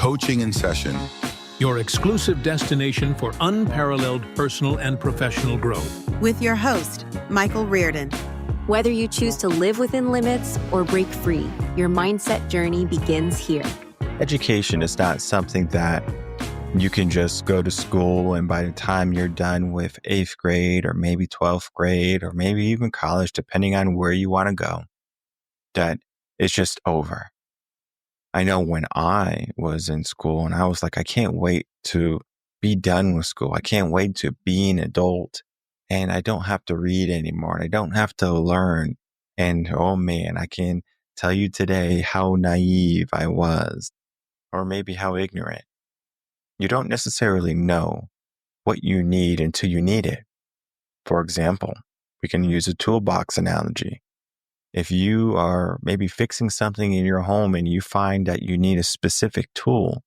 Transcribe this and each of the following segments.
Coaching in Session. Your exclusive destination for unparalleled personal and professional growth. With your host, Michael Rearden. Whether you choose to live within limits or break free, your mindset journey begins here. Education is not something that you can just go to school and by the time you're done with 8th grade or maybe 12th grade or maybe even college, depending on where you want to go, that it's just over. I know when I was in school and I was like, I can't wait to be done with school. I can't wait to be an adult and I don't have to read anymore. And I don't have to learn. And oh man, I can tell you today how naive I was or maybe how ignorant. You don't necessarily know what you need until you need it. For example, we can use a toolbox analogy. If you are maybe fixing something in your home and you find that you need a specific tool,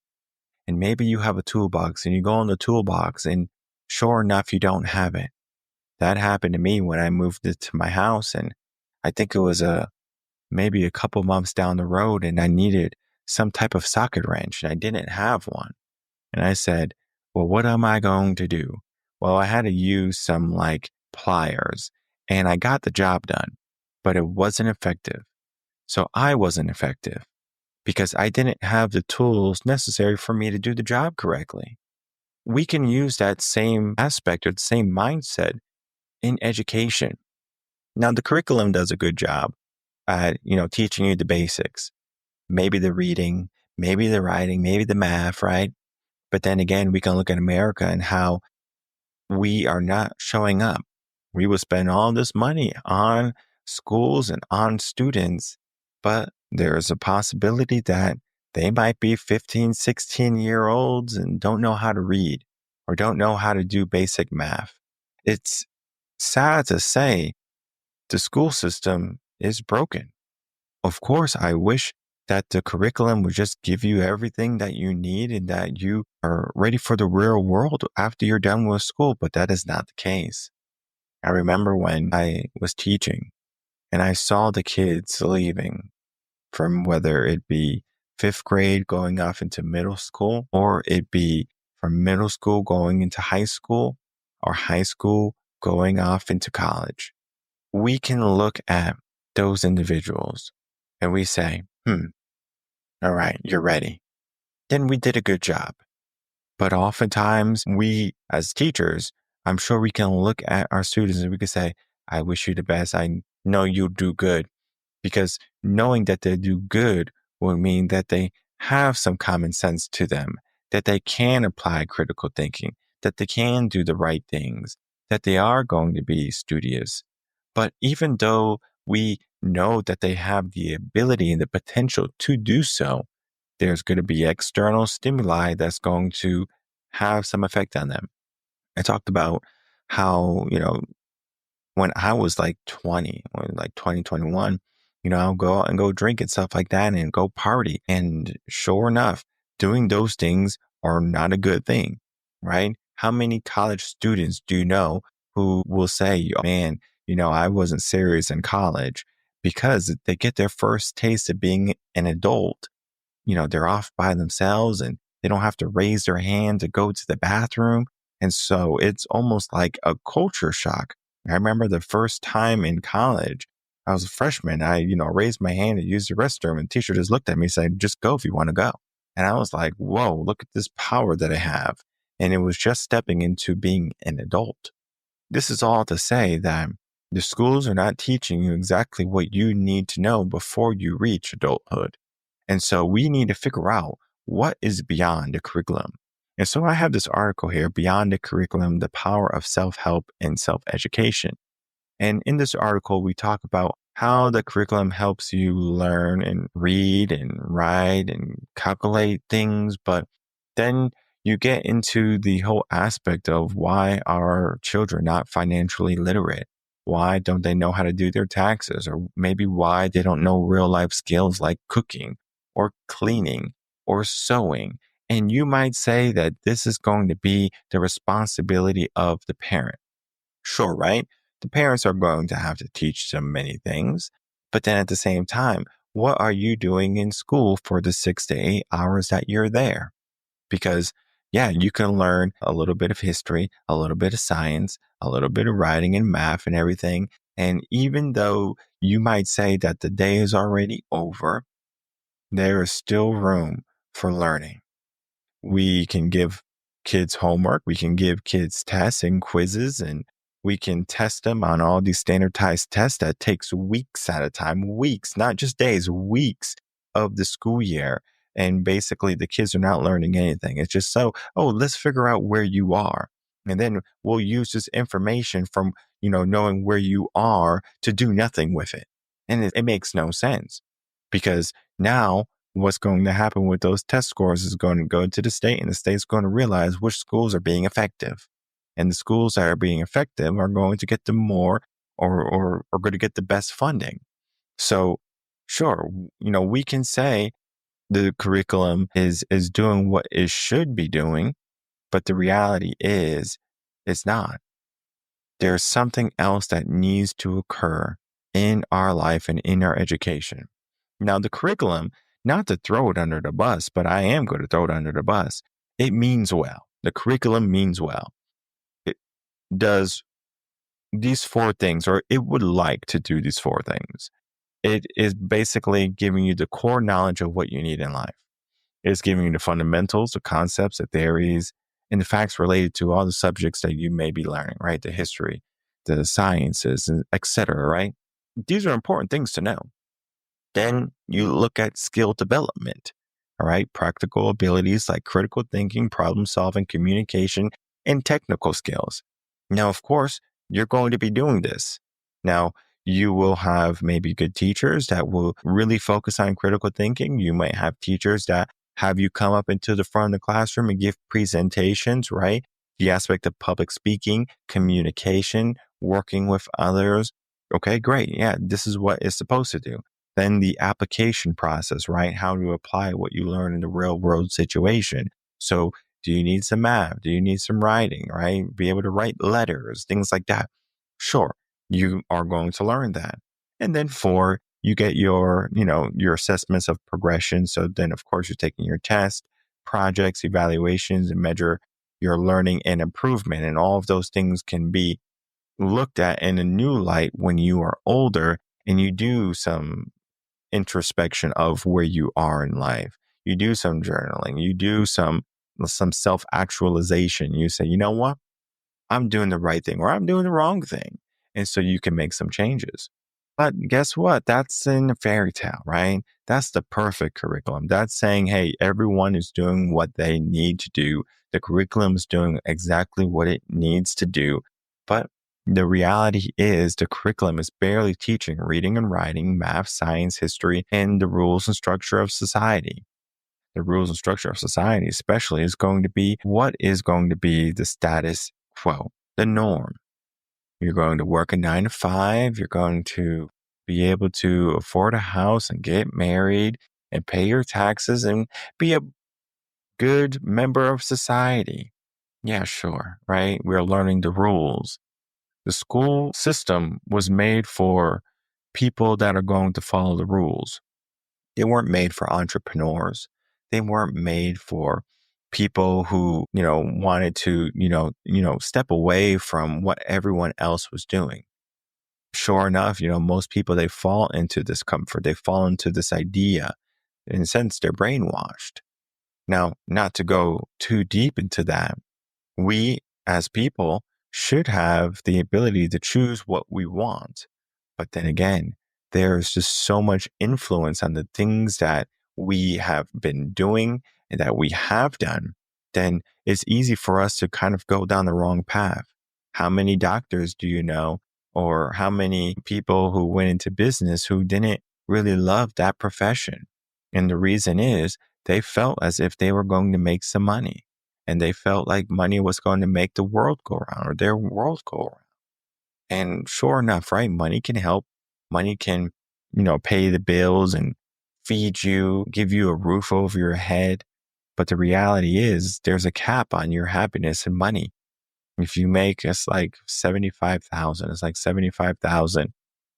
and maybe you have a toolbox and you go in the toolbox and sure enough, you don't have it. That happened to me when I moved it to my house. And I think it was maybe a couple months down the road and I needed some type of socket wrench and I didn't have one. And I said, well, what am I going to do? Well, I had to use some pliers and I got the job done, but it wasn't effective. So I wasn't effective because I didn't have the tools necessary for me to do the job correctly. We can use that same aspect or the same mindset in education. Now, the curriculum does a good job at, teaching you the basics, maybe the reading, maybe the writing, maybe the math, right? But then again, we can look at America and how we are not showing up. We will spend all this money on schools and on students, but there's a possibility that they might be 15, 16-year-olds and don't know how to read or don't know how to do basic math. It's sad to say the school system is broken. Of course, I wish that the curriculum would just give you everything that you need and that you are ready for the real world after you're done with school, but that is not the case. I remember when I was teaching and I saw the kids leaving from whether it be 5th grade going off into middle school or it be from middle school going into high school or high school going off into college. We can look at those individuals and we say, all right, you're ready. Then we did a good job. But oftentimes we as teachers, I'm sure we can look at our students and we can say, I wish you the best. I know you'll do good. Because knowing that they do good will mean that they have some common sense to them, that they can apply critical thinking, that they can do the right things, that they are going to be studious. But even though we know that they have the ability and the potential to do so, there's going to be external stimuli that's going to have some effect on them. I talked about how, when I was 20, 21, I'll go out and go drink and stuff like that and go party. And sure enough, doing those things are not a good thing, right? How many college students do you know who will say, oh, man, I wasn't serious in college because they get their first taste of being an adult. They're off by themselves and they don't have to raise their hand to go to the bathroom. And so it's almost like a culture shock. I remember the first time in college, I was a freshman. I, raised my hand to use the restroom and the teacher just looked at me and said, just go if you want to go. And I was like, whoa, look at this power that I have. And it was just stepping into being an adult. This is all to say that the schools are not teaching you exactly what you need to know before you reach adulthood. And so we need to figure out what is beyond the curriculum. And so I have this article here, Beyond the Curriculum, the Power of Self-Help and Self-Education. And in this article, we talk about how the curriculum helps you learn and read and write and calculate things. But then you get into the whole aspect of why are children not financially literate? Why don't they know how to do their taxes? Or maybe why they don't know real life skills like cooking or cleaning or sewing. And you might say that this is going to be the responsibility of the parent. Sure, right? The parents are going to have to teach them many things. But then at the same time, what are you doing in school for the 6 to 8 hours that you're there? Because, yeah, you can learn a little bit of history, a little bit of science, a little bit of writing and math and everything. And even though you might say that the day is already over, there is still room for learning. We can give kids homework. We can give kids tests and quizzes, and we can test them on all these standardized tests that takes weeks at a time, weeks, not just days, weeks of the school year. And basically the kids are not learning anything. It's just let's figure out where you are. And then we'll use this information from, knowing where you are to do nothing with it. And it makes no sense because now what's going to happen with those test scores is going to go to the state, and the state's going to realize which schools are being effective. And the schools that are being effective are going to get the more or are going to get the best funding. So sure, we can say the curriculum is doing what it should be doing, but the reality is it's not. There's something else that needs to occur in our life and in our education. Now, the curriculum, not to throw it under the bus, but I am going to throw it under the bus. It means well. The curriculum means well. It does these 4 things, or it would like to do these 4 things. It is basically giving you the core knowledge of what you need in life. It's giving you the fundamentals, the concepts, the theories, and the facts related to all the subjects that you may be learning, right? The history, the sciences, and etc., right? These are important things to know. Then you look at skill development, all right? Practical abilities like critical thinking, problem solving, communication, and technical skills. Now, of course, you're going to be doing this. Now, you will have maybe good teachers that will really focus on critical thinking. You might have teachers that have you come up into the front of the classroom and give presentations, right? The aspect of public speaking, communication, working with others. Okay, great. Yeah, this is what it's supposed to do. Then the application process, right? How to apply what you learn in the real world situation. So do you need some math? Do you need some writing, right? Be able to write letters, things like that. Sure, you are going to learn that. And then 4, you get your assessments of progression. So then, of course, you're taking your tests, projects, evaluations, and measure your learning and improvement. And all of those things can be looked at in a new light when you are older and you do some introspection of where you are in life. You do some journaling, you do some self-actualization. You say, you know what? I'm doing the right thing or I'm doing the wrong thing. And so you can make some changes. But guess what? That's in a fairy tale, right? That's the perfect curriculum. That's saying, hey, everyone is doing what they need to do. The curriculum is doing exactly what it needs to do. But the reality is the curriculum is barely teaching reading and writing, math, science, history, and the rules and structure of society. The rules and structure of society, especially, is going to be what is going to be the status quo, the norm. You're going to work a 9 to 5. You're going to be able to afford a house and get married and pay your taxes and be a good member of society. Yeah, sure, right? We're learning the rules. The school system was made for people that are going to follow the rules. They weren't made for entrepreneurs. They weren't made for people who, wanted to, step away from what everyone else was doing. Sure enough, most people, they fall into this comfort. They fall into this idea. In a sense, they're brainwashed. Now, not to go too deep into that, we as people should have the ability to choose what we want. But then again, there's just so much influence on the things that we have been doing and that we have done, then it's easy for us to kind of go down the wrong path. How many doctors do you know, or how many people who went into business who didn't really love that profession? And the reason is they felt as if they were going to make some money. And they felt like money was going to make the world go around or their world go around. And sure enough, right? Money can help. Money can, pay the bills and feed you, give you a roof over your head. But the reality is there's a cap on your happiness and money. If you make, it's like 75,000, it's like 75,000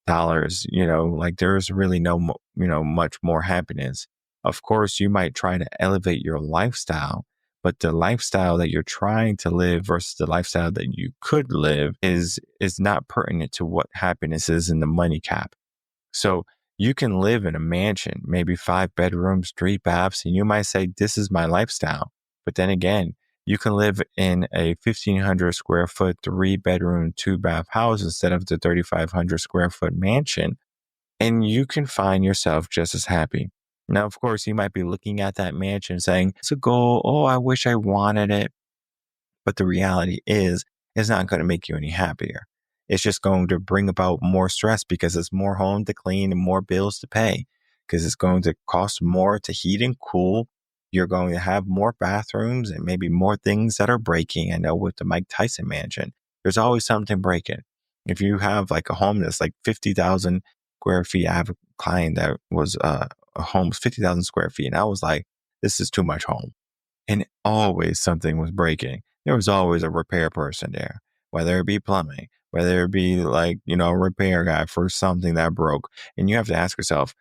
dollars, like there's really much more happiness. Of course, you might try to elevate your lifestyle, but the lifestyle that you're trying to live versus the lifestyle that you could live is not pertinent to what happiness is in the money cap. So you can live in a mansion, maybe 5 bedrooms, 3 baths, and you might say, this is my lifestyle. But then again, you can live in a 1,500 square foot, 3 bedroom, 2 bath house instead of the 3,500 square foot mansion. And you can find yourself just as happy. Now, of course, you might be looking at that mansion saying, it's a goal. Oh, I wish I wanted it. But the reality is, it's not going to make you any happier. It's just going to bring about more stress because it's more home to clean and more bills to pay, because it's going to cost more to heat and cool. You're going to have more bathrooms and maybe more things that are breaking. I know with the Mike Tyson mansion, there's always something breaking. If you have like a home that's like 50,000 square feet, I have a client that was a home 50,000 square feet. And I was like, this is too much home. And always something was breaking. There was always a repair person there, whether it be plumbing, whether it be like, a repair guy for something that broke. And you have to ask yourself,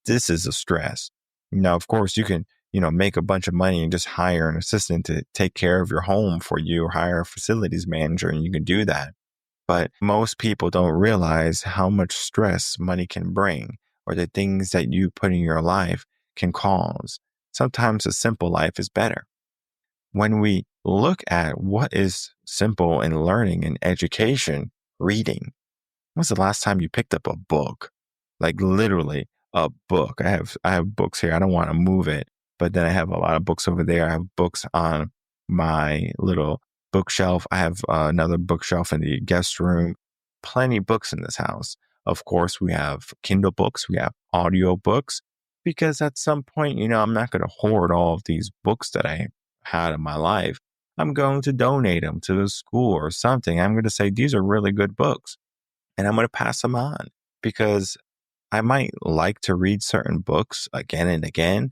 this is a stress. Now, of course, you can, make a bunch of money and just hire an assistant to take care of your home for you, or hire a facilities manager, and you can do that. But most people don't realize how much stress money can bring, or the things that you put in your life can cause. Sometimes a simple life is better. When we look at what is simple in learning and education, reading, when's the last time you picked up a book? Like literally a book. I have books here. I don't want to move it, but then I have a lot of books over there. I have books on my little bookshelf. I have another bookshelf in the guest room. Plenty of books in this house. Of course, we have Kindle books. We have audio books, because at some point, I'm not going to hoard all of these books that I had in my life. I'm going to donate them to the school or something. I'm going to say, these are really good books, and I'm going to pass them on, because I might like to read certain books again and again,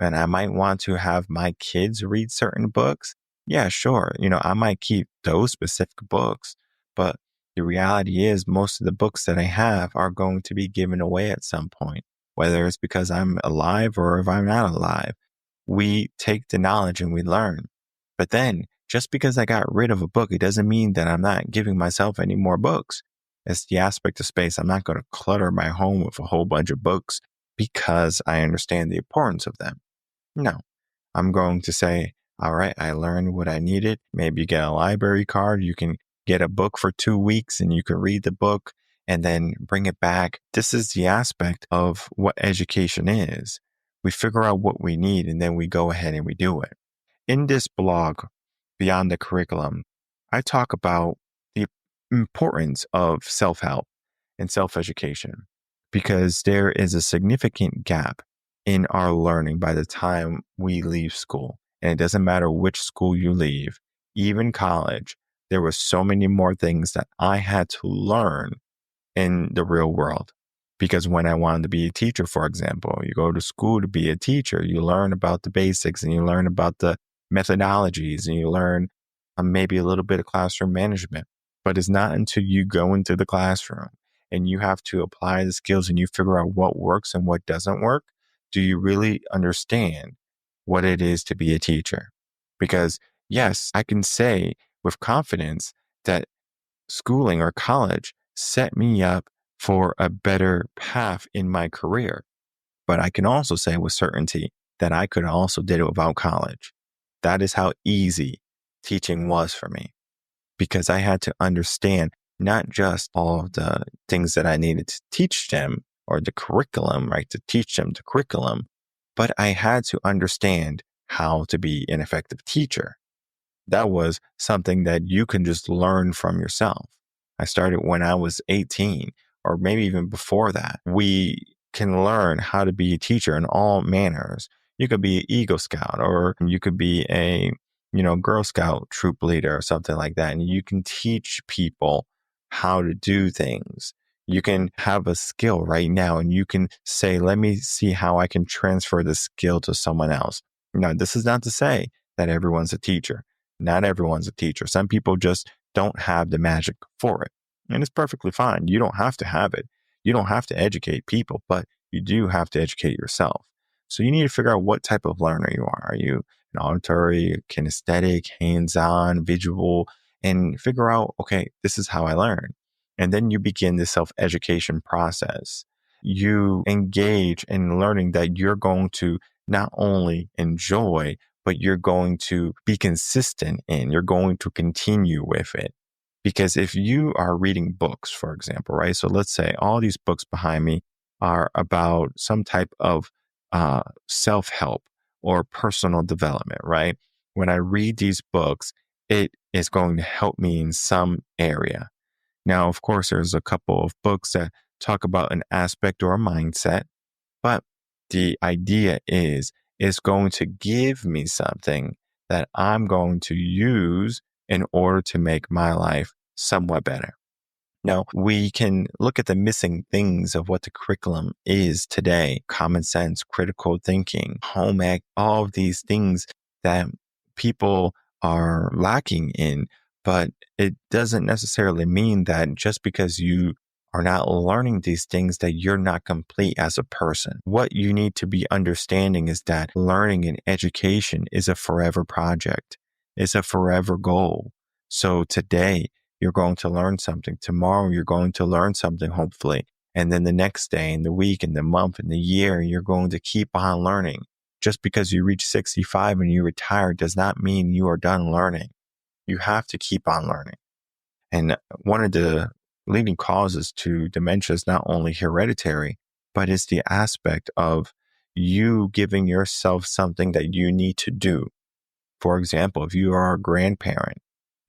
and I might want to have my kids read certain books. Yeah, sure. I might keep those specific books, but the reality is most of the books that I have are going to be given away at some point, whether it's because I'm alive or if I'm not alive. We take the knowledge and we learn. But then just because I got rid of a book, it doesn't mean that I'm not giving myself any more books. It's the aspect of space. I'm not going to clutter my home with a whole bunch of books because I understand the importance of them. No, I'm going to say, all right, I learned what I needed. Maybe you get a library card. You can get a book for 2 weeks and you can read the book and then bring it back. This is the aspect of what education is. We figure out what we need and then we go ahead and we do it. In this blog, Beyond the Curriculum, I talk about the importance of self-help and self-education, because there is a significant gap in our learning by the time we leave school. And it doesn't matter which school you leave, even college, there were so many more things that I had to learn in the real world. Because when I wanted to be a teacher, for example, you go to school to be a teacher, you learn about the basics and you learn about the methodologies and you learn maybe a little bit of classroom management. But it's not until you go into the classroom and you have to apply the skills and you figure out what works and what doesn't work, do you really understand what it is to be a teacher? Because yes, I can say with confidence that schooling or college set me up for a better path in my career. But I can also say with certainty that I could also did it without college. That is how easy teaching was for me, because I had to understand not just all of the things that I needed to teach them or the curriculum, right? To teach them the curriculum, but I had to understand how to be an effective teacher. That was something that you can just learn from yourself. I started when I was 18 or maybe even before that. We can learn how to be a teacher in all manners. You could be an Eagle Scout, or you could be a, Girl Scout troop leader or something like that. And you can teach people how to do things. You can have a skill right now and you can say, let me see how I can transfer the skill to someone else. Now, this is not to say that everyone's a teacher. Not everyone's a teacher. Some people just don't have the magic for it. And it's perfectly fine. You don't have to have it. You don't have to educate people, but you do have to educate yourself. So you need to figure out what type of learner you are. Are you an auditory, kinesthetic, hands-on, visual, and figure out, okay, this is how I learn. And then you begin the self-education process. You engage in learning that you're going to not only enjoy, but you're going to be consistent in, you're going to continue with it. Because if you are reading books, for example, right? So let's say all these books behind me are about some type of self-help or personal development, right? When I read these books, it is going to help me in some area. Now, of course, there's a couple of books that talk about an aspect or a mindset, but the idea is it's going to give me something that I'm going to use in order to make my life somewhat better. Now, we can look at the missing things of what the curriculum is today: common sense, critical thinking, home ec, all of these things that people are lacking in. But it doesn't necessarily mean that just because you are not learning these things that you're not complete as a person. What you need to be understanding is that learning and education is a forever project. It's a forever goal. So today, you're going to learn something. Tomorrow, you're going to learn something, hopefully. And then the next day, and the week, and the month, and the year, you're going to keep on learning. Just because you reach 65 and you retire does not mean you are done learning. You have to keep on learning. And one of the leading causes to dementia is not only hereditary, but it's the aspect of you giving yourself something that you need to do. For example, if you are a grandparent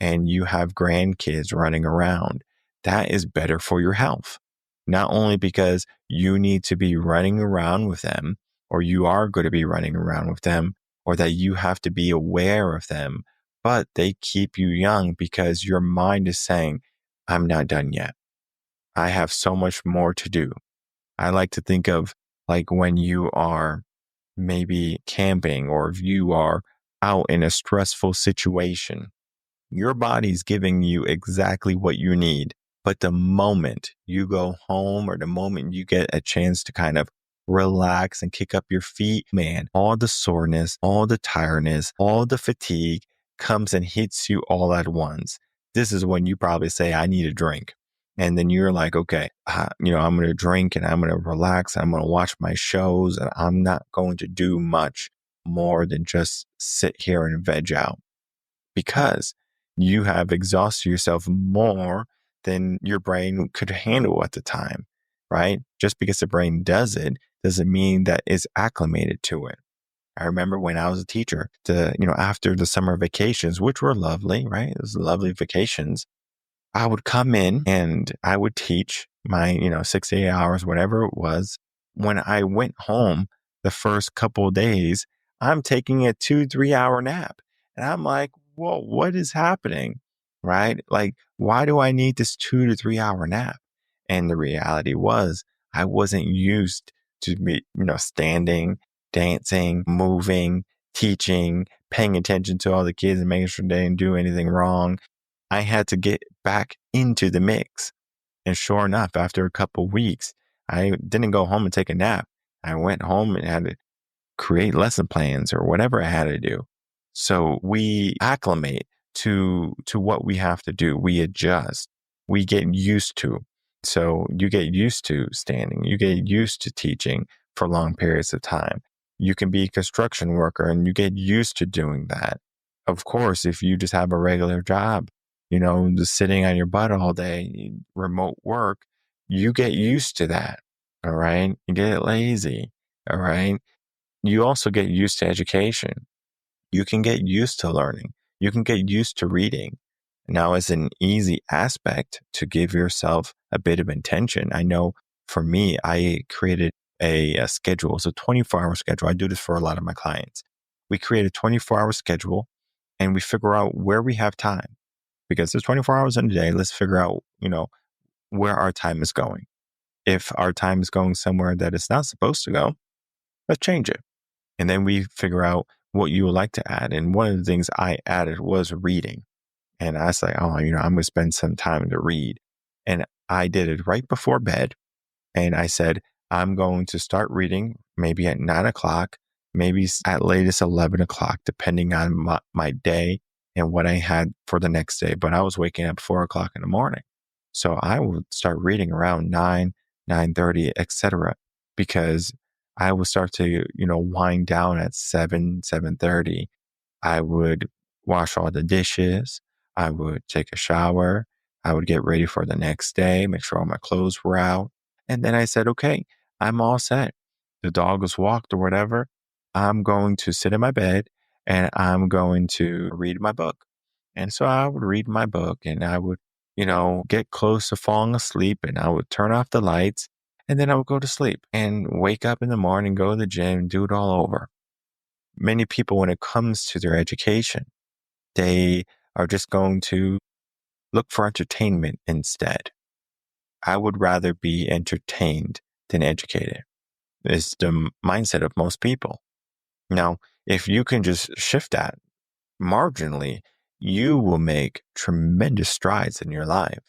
and you have grandkids running around, that is better for your health. Not only because you need to be running around with them, or you are going to be running around with them, or that you have to be aware of them, but they keep you young because your mind is saying, I'm not done yet. I have so much more to do. I like to think of like when you are maybe camping, or if you are out in a stressful situation, your body's giving you exactly what you need. But the moment you go home, or the moment you get a chance to kind of relax and kick up your feet, man, all the soreness, all the tiredness, all the fatigue comes and hits you all at once. This is when you probably say, I need a drink. And then you're like, okay, I'm going to drink and I'm going to relax. I'm going to watch my shows, and I'm not going to do much more than just sit here and veg out, because you have exhausted yourself more than your brain could handle at the time, right? Just because the brain does it doesn't mean that it's acclimated to it. I remember when I was a teacher, after the summer vacations, which were lovely, right? It was lovely vacations. I would come in and I would teach my, 6 to 8 hours, whatever it was. When I went home the first couple of days, I'm taking a 2-3 hour nap. And I'm like, whoa, what is happening? Right? Like, why do I need this 2 to 3 hour nap? And the reality was I wasn't used to be, standing, dancing, moving, teaching, paying attention to all the kids and making sure they didn't do anything wrong. I had to get back into the mix. And sure enough, after a couple of weeks, I didn't go home and take a nap. I went home and had to create lesson plans or whatever I had to do. So we acclimate to what we have to do. We adjust. We get used to. So you get used to standing. You get used to teaching for long periods of time. You can be a construction worker and you get used to doing that. Of course, if you just have a regular job, just sitting on your butt all day, remote work, you get used to that. All right. You get lazy. All right. You also get used to education. You can get used to learning. You can get used to reading. Now, it's an easy aspect to give yourself a bit of intention. I know for me, I created a schedule. It's a 24-hour schedule. I do this for a lot of my clients. We create a 24-hour schedule and we figure out where we have time. Because there's 24 hours in a day. Let's figure out, where our time is going. If our time is going somewhere that it's not supposed to go, let's change it. And then we figure out what you would like to add. And one of the things I added was reading. And I was like, I'm going to spend some time to read. And I did it right before bed. And I said, I'm going to start reading maybe at 9 o'clock, maybe at latest 11 o'clock, depending on my day and what I had for the next day. But I was waking up 4 o'clock in the morning. So I would start reading around 9:30, etc. Because I would start to, wind down at 7:30. I would wash all the dishes. I would take a shower. I would get ready for the next day, make sure all my clothes were out. And then I said, okay, I'm all set. The dog was walked or whatever. I'm going to sit in my bed and I'm going to read my book. And so I would read my book and I would, get close to falling asleep and I would turn off the lights and then I would go to sleep and wake up in the morning, go to the gym, do it all over. Many people, when it comes to their education, they are just going to look for entertainment instead. I would rather be entertained than educated. It's the mindset of most people. Now, if you can just shift that marginally, you will make tremendous strides in your life.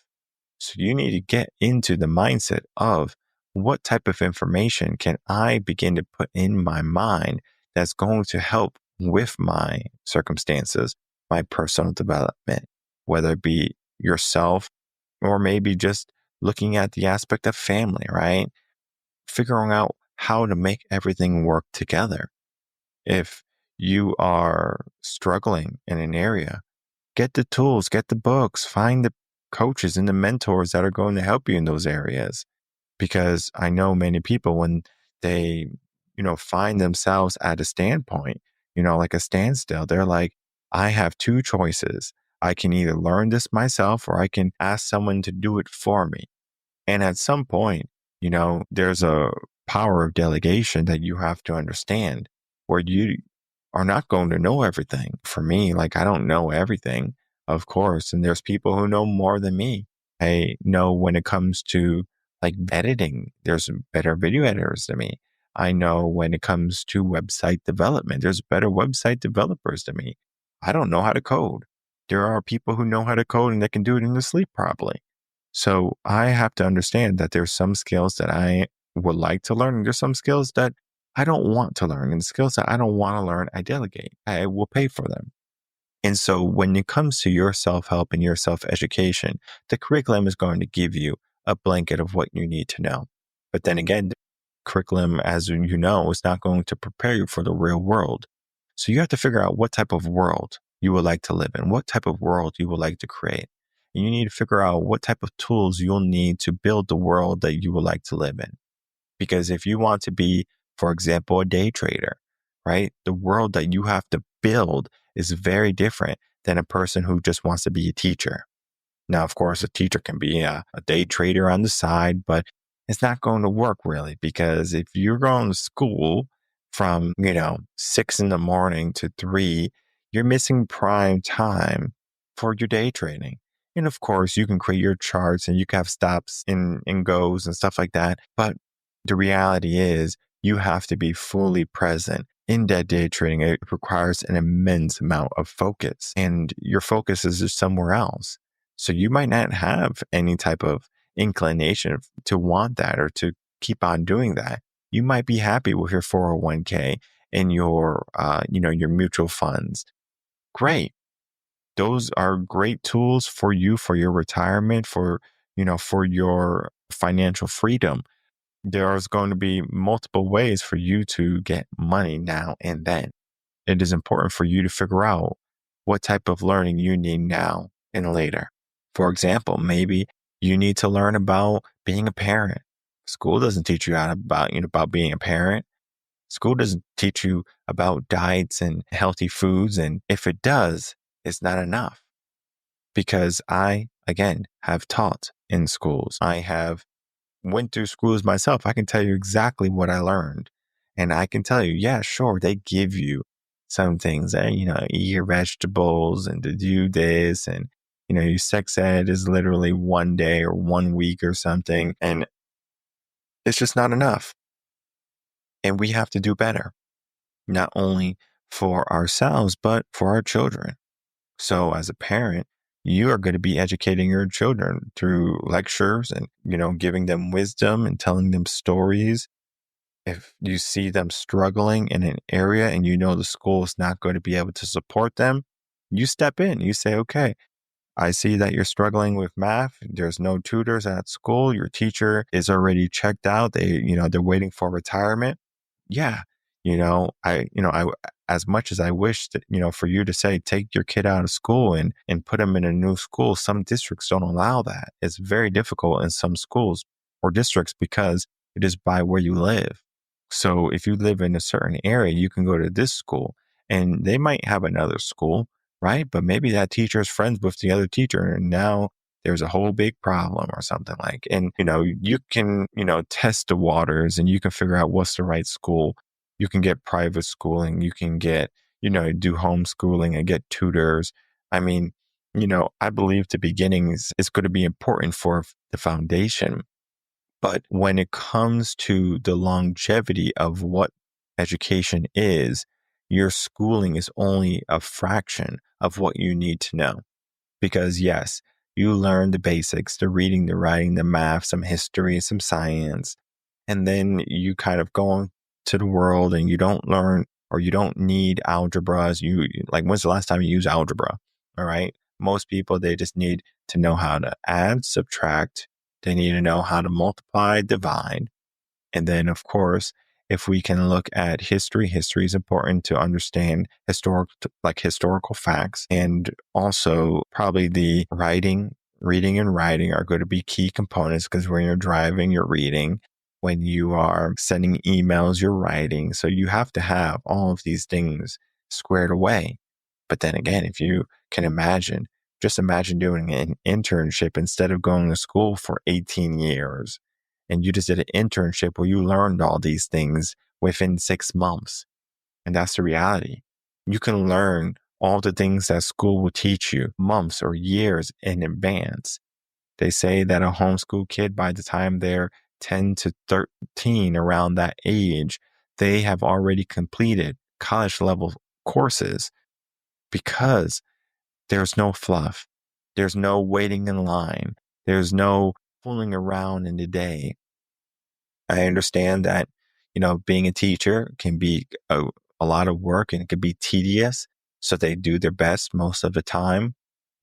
So you need to get into the mindset of what type of information can I begin to put in my mind that's going to help with my circumstances, my personal development, whether it be yourself or maybe just looking at the aspect of family, right? Figuring out how to make everything work together. If you are struggling in an area, get the tools, get the books, find the coaches and the mentors that are going to help you in those areas. Because I know many people when they, find themselves at a standpoint, like a standstill, they're like, I have two choices. I can either learn this myself or I can ask someone to do it for me. And at some point, there's a power of delegation that you have to understand where you are not going to know everything. For me, like I don't know everything, of course. And there's people who know more than me. I know when it comes to like editing, there's better video editors than me. I know when it comes to website development, there's better website developers than me. I don't know how to code. There are people who know how to code and they can do it in their sleep probably. So I have to understand that there's some skills that I would like to learn, and there's some skills that I don't want to learn. And the skills that I don't want to learn, I delegate. I will pay for them. And so when it comes to your self-help and your self-education, the curriculum is going to give you a blanket of what you need to know. But then again, the curriculum, as you know, is not going to prepare you for the real world. So you have to figure out what type of world you would like to live in, what type of world you would like to create. And you need to figure out what type of tools you'll need to build the world that you would like to live in. Because if you want to be, for example, a day trader, right? The world that you have to build is very different than a person who just wants to be a teacher. Now, of course, a teacher can be a day trader on the side, but it's not going to work really because if you're going to school from, 6 in the morning to 3, you're missing prime time for your day trading. And of course, you can create your charts and you can have stops and goes and stuff like that. But the reality is you have to be fully present in that day trading. It requires an immense amount of focus and your focus is just somewhere else. So you might not have any type of inclination to want that or to keep on doing that. You might be happy with your 401k and your mutual funds. Great. Those are great tools for you, for your retirement, for your financial freedom. There's going to be multiple ways for you to get money now and then. It is important for you to figure out what type of learning you need now and later. For example, maybe you need to learn about being a parent. School doesn't teach you about being a parent. School doesn't teach you about diets and healthy foods. And if it does, it's not enough. Because I, again, have taught in schools. I have went through schools myself. I can tell you exactly what I learned. And I can tell you, yeah, sure, they give you some things that, eat your vegetables and to do this. And, your sex ed is literally 1 day or 1 week or something. And it's just not enough. And we have to do better, not only for ourselves, but for our children. So as a parent, You are going to be educating your children through lectures and, giving them wisdom and telling them stories. If you see them struggling in an area and the school is not going to be able to support them, you step in. You say, okay, I see that you're struggling with math. There's no tutors at school. Your teacher is already checked out. They're waiting for retirement. Yeah. I, as much as I wish that, for you to say, take your kid out of school and put them in a new school, some districts don't allow that. It's very difficult in some schools or districts because it is by where you live. So if you live in a certain area, you can go to this school and they might have another school, right? But maybe that teacher is friends with the other teacher and now there's a whole big problem or something like, and, you can, test the waters and you can figure out what's the right school. You can get private schooling. You can get, do homeschooling and get tutors. I mean, I believe the beginnings is going to be important for the foundation. But when it comes to the longevity of what education is, your schooling is only a fraction of what you need to know. Because yes, you learn the basics, the reading, the writing, the math, some history, some science, and then you kind of go into the world and you don't learn or you don't need algebras. When's the last time you used algebra? All right. Most people, they just need to know how to add, subtract. They need to know how to multiply, divide. And then, of course, if we can look at history is important to understand historical facts. And also probably the reading and writing are going to be key components because when you're driving, you're reading. When you are sending emails, you're writing. So you have to have all of these things squared away. But then again, if you can imagine, just imagine doing an internship instead of going to school for 18 years. And you just did an internship where you learned all these things within 6 months. And that's the reality. You can learn all the things that school will teach you months or years in advance. They say that a homeschool kid, by the time they're 10 to 13, around that age, they have already completed college level courses because there's no fluff. There's no waiting in line. There's no fooling around in the day. I understand that, being a teacher can be a lot of work and it can be tedious. So they do their best most of the time.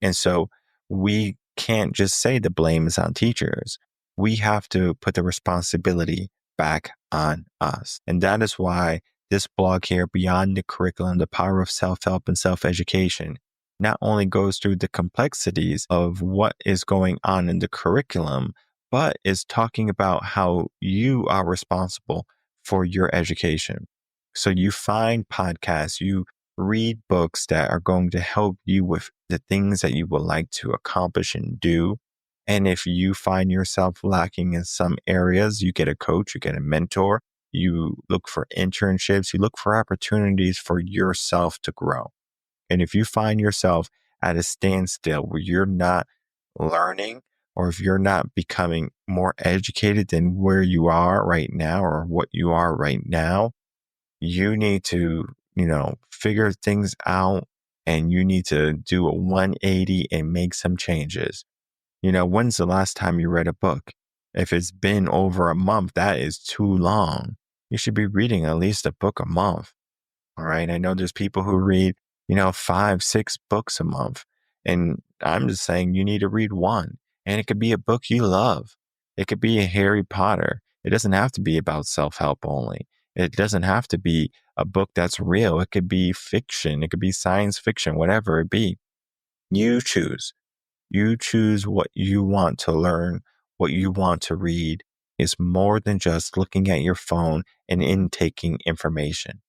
And so we can't just say the blame is on teachers. We have to put the responsibility back on us. And that is why this blog here, Beyond the Curriculum, the Power of Self-Help and Self-Education, not only goes through the complexities of what is going on in the curriculum, but is talking about how you are responsible for your education. So you find podcasts, you read books that are going to help you with the things that you would like to accomplish and do. And if you find yourself lacking in some areas, you get a coach, you get a mentor, you look for internships, you look for opportunities for yourself to grow. And if you find yourself at a standstill where you're not learning, or if you're not becoming more educated than where you are right now or what you are right now, you need to, figure things out and you need to do a 180 and make some changes. When's the last time you read a book? If it's been over a month, that is too long. You should be reading at least a book a month. All right. I know there's people who read, 5, 6 books a month. And I'm just saying you need to read one. And it could be a book you love. It could be a Harry Potter. It doesn't have to be about self-help only. It doesn't have to be a book that's real. It could be fiction. It could be science fiction, whatever it be. You choose. You choose what you want to learn, what you want to read. It's more than just looking at your phone and intaking information.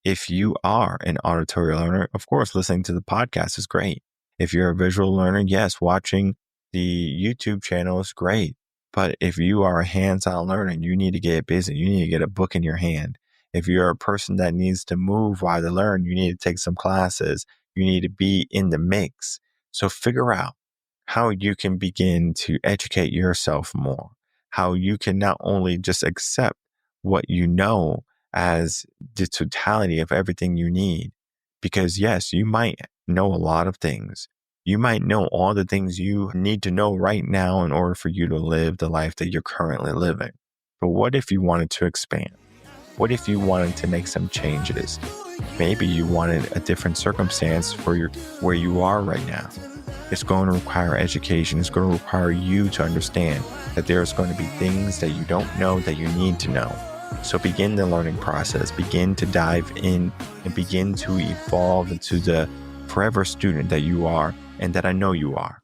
If you are an auditory learner, of course, listening to the podcast is great. If you're a visual learner, yes, watching the YouTube channel is great. But if you are a hands-on learner, you need to get busy. You need to get a book in your hand. If you're a person that needs to move while they learn, you need to take some classes. You need to be in the mix. So figure out how you can begin to educate yourself more, how you can not only just accept what you know as the totality of everything you need. Because yes, you might know a lot of things, You might know all the things you need to know right now in order for you to live the life that you're currently living. But what if you wanted to expand? What if you wanted to make some changes? Maybe you wanted a different circumstance for where you are right now. It's going to require education. It's going to require you to understand that there's going to be things that you don't know that you need to know. So begin the learning process, begin to dive in, and begin to evolve into the forever student that you are and that I know you are.